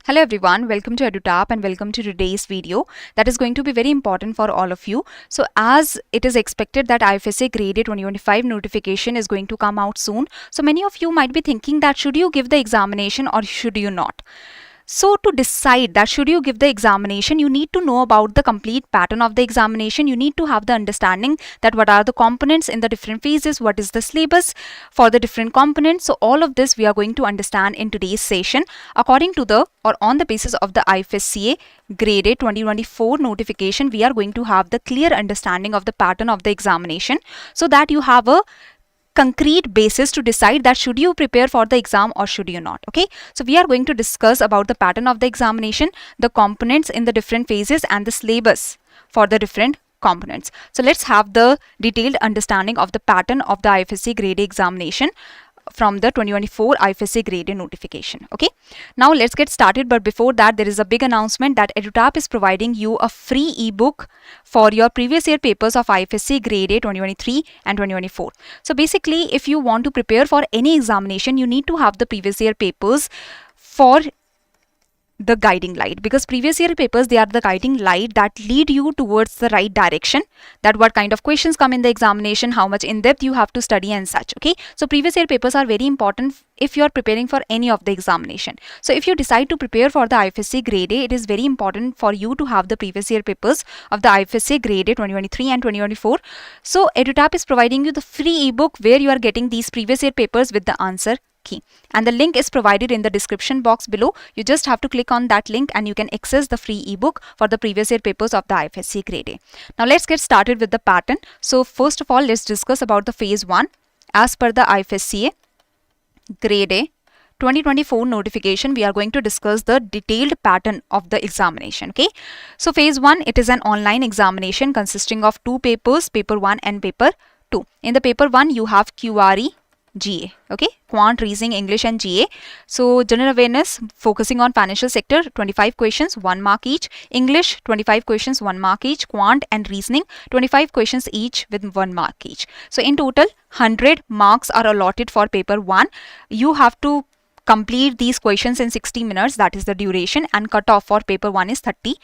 Hello everyone, welcome to EduTap and welcome to today's video that is going to be very important for all of you. So as it is expected that IFSCA Grade A 2025 notification is going to come out soon. So many of you might be thinking that should you give the examination or should you not? So to decide that should you give the examination, you need to know about the complete pattern of the examination. You need to have the understanding that what are the components in the different phases, what is the syllabus for the different components. So all of this we are going to understand in today's session according to the or on the basis of the IFSCA Grade A 2024 notification. We are going to have the clear understanding of the pattern of the examination so that you have a concrete basis to decide that should you prepare for the exam or should you not. Okay, so we are going to discuss about the pattern of the examination, the components in the different phases and the syllabus for the different components. So let's have the detailed understanding of the pattern of the IFSCA Grade A examination from the 2024 IFSCA Grade A notification. Okay, now let's get started, but before that there is a big announcement that EduTap is providing you a free ebook for your previous year papers of IFSCA Grade A 2023 and 2024. So basically if you want to prepare for any examination, you need to have the previous year papers for the guiding light, because previous year papers, they are the guiding light that lead you towards the right direction, that what kind of questions come in the examination, how much in depth you have to study and such. Okay, so previous year papers are very important if you are preparing for any of the examination. So if you decide to prepare for the IFSCA Grade A, it is very important for you to have the previous year papers of the IFSCA Grade A 2023 and 2024. So EduTap is providing you the free ebook where you are getting these previous year papers with the answer key, and the link is provided in the description box below. You just have to click on that link and you can access the free ebook for the previous year papers of the IFSCA Grade A. Now let's get started with the pattern. So first of all, let's discuss about the phase 1. As per the IFSCA Grade A 2024 notification, we are going to discuss the detailed pattern of the examination. Okay, so phase 1, it is an online examination consisting of 2 papers, paper 1 and paper 2. In the paper 1 you have QRE, GA, okay, quant, reasoning, English and GA. So general awareness focusing on financial sector, 25 questions, 1 mark each. English, 25 questions, 1 mark each. Quant and reasoning, 25 questions each with 1 mark each. So in total 100 marks are allotted for paper 1. You have to complete these questions in 60 minutes, that is the duration, and cutoff for paper 1 is 30%.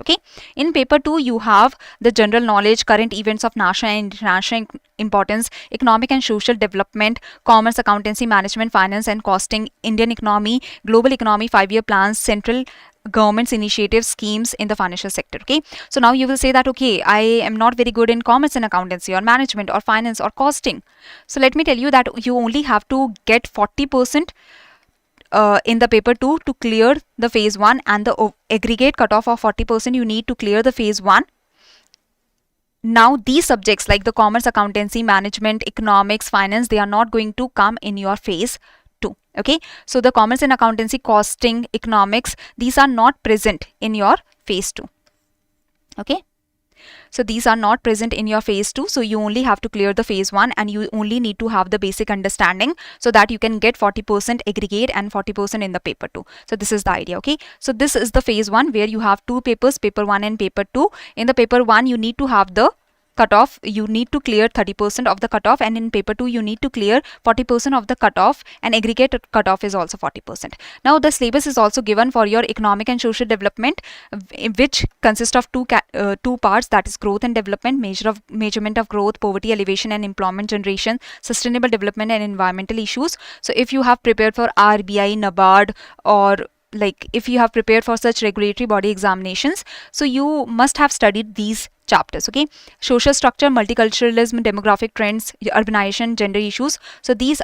Okay, in paper 2 you have the general knowledge, current events of national and international importance, economic and social development, commerce, accountancy, management, finance and costing, Indian economy, global economy, 5-year plans, central government's initiatives, schemes in the financial sector. Okay, so now you will say that okay, I am not very good in commerce and accountancy or management or finance or costing. So let me tell you that you only have to get 40% in the paper 2 to clear the phase 1, and the aggregate cutoff of 40% you need to clear the phase 1. Now these subjects like the commerce, accountancy, management, economics, finance, they are not going to come in your phase 2. Okay, so the commerce and accountancy, costing, economics, these are not present in your phase 2. Okay, so these are not present in your phase 2. So you only have to clear the phase 1 and you only need to have the basic understanding so that you can get 40% aggregate and 40% in the paper 2. So this is the idea. Okay, so this is the phase 1 where you have 2 papers, paper 1 and paper 2. In the paper 1 you need to have the cutoff, you need to clear 30% of the cutoff, and in paper 2 you need to clear 40% of the cutoff, and aggregate cutoff is also 40%. Now the syllabus is also given for your economic and social development, which consists of two parts, that is growth and development, measurement of growth, poverty alleviation and employment generation, sustainable development and environmental issues. So if you have prepared for RBI, NABARD, or like if you have prepared for such regulatory body examinations, so you must have studied these chapters. Okay, social structure, multiculturalism, demographic trends, urbanization, gender issues. So this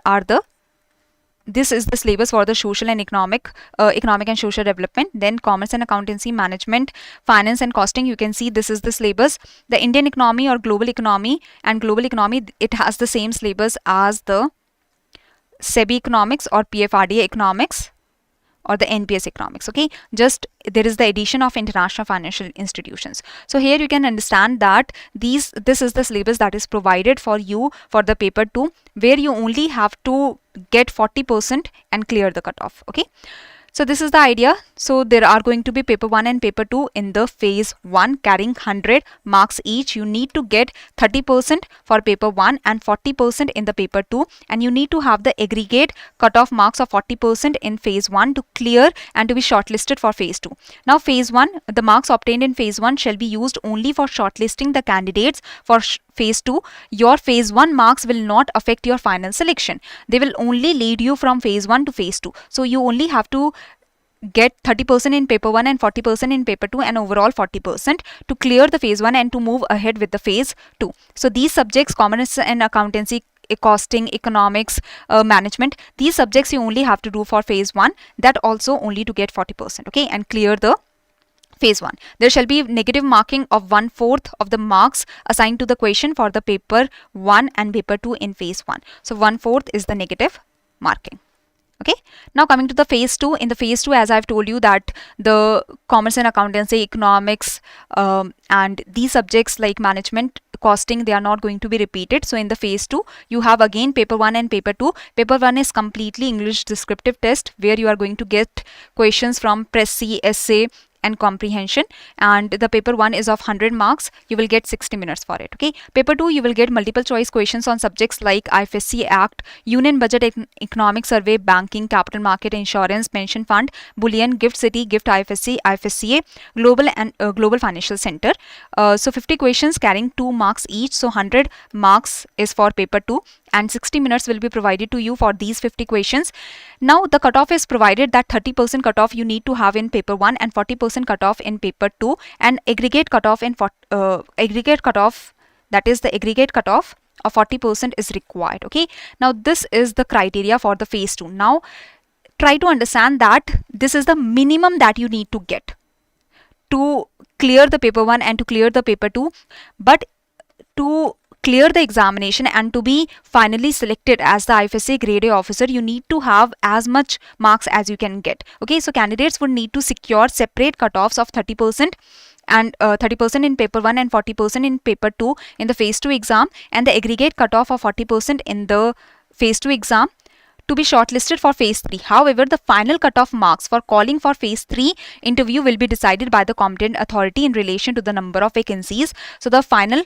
is the syllabus for the social and economic and social development. Then commerce and accountancy, management, finance and costing, you can see this is the syllabus. The Indian economy or global economy, it has the same syllabus as the SEBI economics or PFRDA economics or the NPS economics. Okay, just there is the addition of international financial institutions. So here you can understand that this is the syllabus that is provided for you for the paper 2, where you only have to get 40% and clear the cutoff. Okay, So this is the idea. So there are going to be paper 1 and paper 2 in the phase 1 carrying 100 marks each. You need to get 30% for paper 1 and 40% in the paper 2, and you need to have the aggregate cutoff marks of 40% in phase 1 to clear and to be shortlisted for phase 2. Now phase 1, the marks obtained in phase 1 shall be used only for shortlisting the candidates for phase 2. Your phase 1 marks will not affect your final selection. They will only lead you from phase 1 to phase 2. So you only have to get 30% in paper 1 and 40% in paper 2 and overall 40% to clear the phase 1 and to move ahead with the phase 2. So these subjects, commerce and accountancy, costing, economics, management, these subjects you only have to do for phase 1, that also only to get 40%, okay, and clear the phase 1. There shall be negative marking of 1/4 of the marks assigned to the question for the paper 1 and paper 2 in phase 1. So 1/4 is the negative marking. Okay, now coming to the phase 2. In the phase 2, as I've told you that the commerce and accountancy, economics, and these subjects like management, costing, they are not going to be repeated. So in the phase 2, you have again paper 1 and paper 2. Paper 1 is completely English descriptive test where you are going to get questions from Press C, essay, and comprehension, and the paper 1 is of 100 marks. You will get 60 minutes for it. Okay, paper 2 you will get multiple choice questions on subjects like IFSCA Act, Union Budget, Economic Survey, Banking, Capital Market, Insurance, Pension Fund, Bullion, Gift City, Gift IFSC, IFSCA, Global and Global Financial Center. So 50 questions carrying 2 marks each. So 100 marks is for paper 2 and 60 minutes will be provided to you for these 50 questions. Now the cutoff is provided that 30% cutoff you need to have in paper 1 and 40% cutoff in paper 2, and aggregate cutoff in aggregate cutoff, that is the aggregate cutoff of 40% is required. Okay, now this is the criteria for the phase 2. Now try to understand that this is the minimum that you need to get to clear the paper 1 and to clear the paper 2, but to clear the examination and to be finally selected as the IFSCA Grade A officer, you need to have as much marks as you can get. Okay, so candidates would need to secure separate cutoffs of 30% and 30% in paper 1 and 40% in paper 2 in the phase 2 exam, and the aggregate cutoff of 40% in the phase 2 exam to be shortlisted for phase 3. However, the final cutoff marks for calling for phase 3 interview will be decided by the competent authority in relation to the number of vacancies. So the final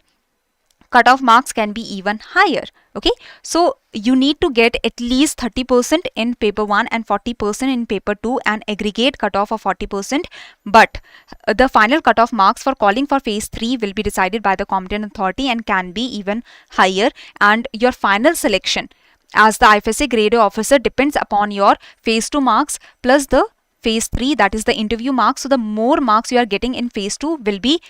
cutoff marks can be even higher. Okay, so you need to get at least 30% in paper 1 and 40% in paper 2 and aggregate cutoff of 40%, but the final cutoff marks for calling for phase 3 will be decided by the competent authority and can be even higher, and your final selection as the IFSCA Grade A officer depends upon your phase 2 marks plus the phase 3, that is the interview marks. So the more marks you are getting in phase 2 will be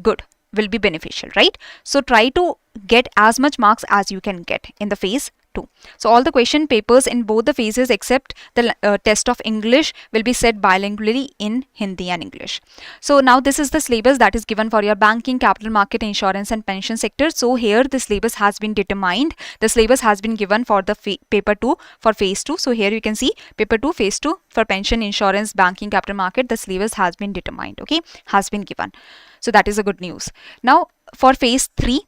good, will be beneficial, right? So try to get as much marks as you can get in the phase 2. So all the question papers in both the phases except the test of English will be set bilingually in Hindi and English. So now this is the syllabus that is given for your banking, capital market, insurance and pension sector. So here the syllabus has been determined. The syllabus has been given for the paper 2 for phase 2. So here you can see paper 2 phase 2 for pension, insurance, banking, capital market, the syllabus has been determined, okay, has been given. So that is a good news. Now for phase 3,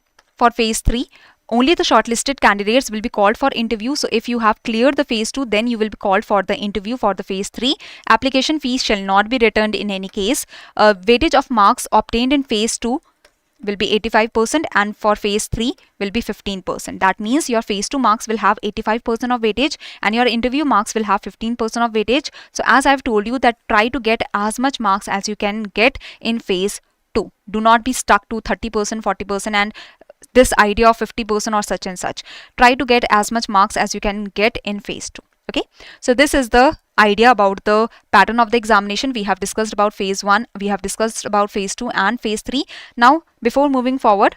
only the shortlisted candidates will be called for interview. So if you have cleared the phase 2, then you will be called for the interview for the phase 3. Application fees shall not be returned in any case. Weightage of marks obtained in phase 2 will be 85% and for phase 3 will be 15%. That means your phase 2 marks will have 85% of weightage and your interview marks will have 15% of weightage. So as I've told you that try to get as much marks as you can get in phase 2. Do not be stuck to 30%, 40% and this idea of 50% or such and such. Try to get as much marks as you can get in phase 2. Okay, so this is the idea about the pattern of the examination. We have discussed about phase 1, we have discussed about phase 2 and phase 3. Now before moving forward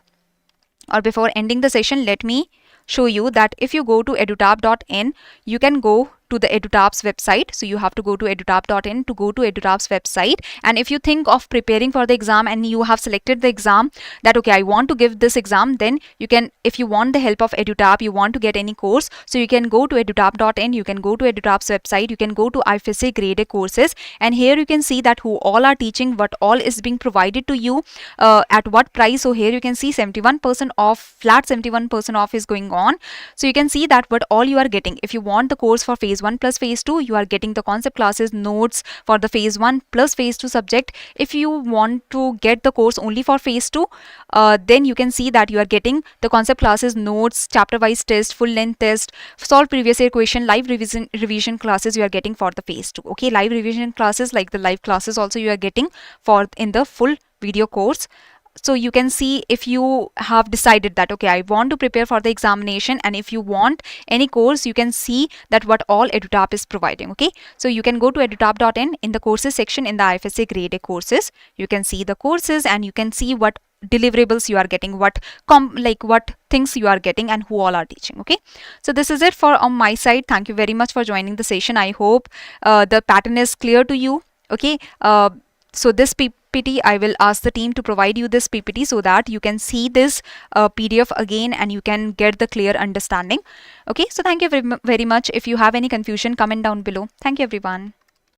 or before ending the session, let me show you that if you go to edutap.in, you can go to the EduTap's website. So you have to go to edutap.in to go to EduTap's website. And if you think of preparing for the exam and you have selected the exam that okay, I want to give this exam, then you can, if you want the help of EduTap, you want to get any course, so you can go to edutap.in, you can go to EduTap's website, you can go to IFSCA Grade A courses, and here you can see that who all are teaching, what all is being provided to you, at what price. So here you can see 71% off, flat 71% off is going on. So you can see that what all you are getting. If you want the course for phase phase 1 plus phase 2, you are getting the concept classes notes for the phase 1 plus phase 2 subject. If you want to get the course only for phase 2, then you can see that you are getting the concept classes notes, chapter wise test, full length test, solve previous year question, live revision classes you are getting for the phase 2. Okay, live revision classes like the live classes also you are getting for in the full video course. So you can see if you have decided that okay, I want to prepare for the examination, and if you want any course, you can see that what all EduTap is providing. Okay, so you can go to edutap.in. In the courses section in the IFSCA Grade A courses, you can see the courses and you can see what deliverables you are getting, what things you are getting, and who all are teaching. Okay, so this is it for on my side. Thank you very much for joining the session. I hope the pattern is clear to you. Okay, so this PPT, I will ask the team to provide you this PPT so that you can see this PDF again and you can get the clear understanding. Okay, so thank you very much. If you have any confusion, comment down below. Thank you everyone.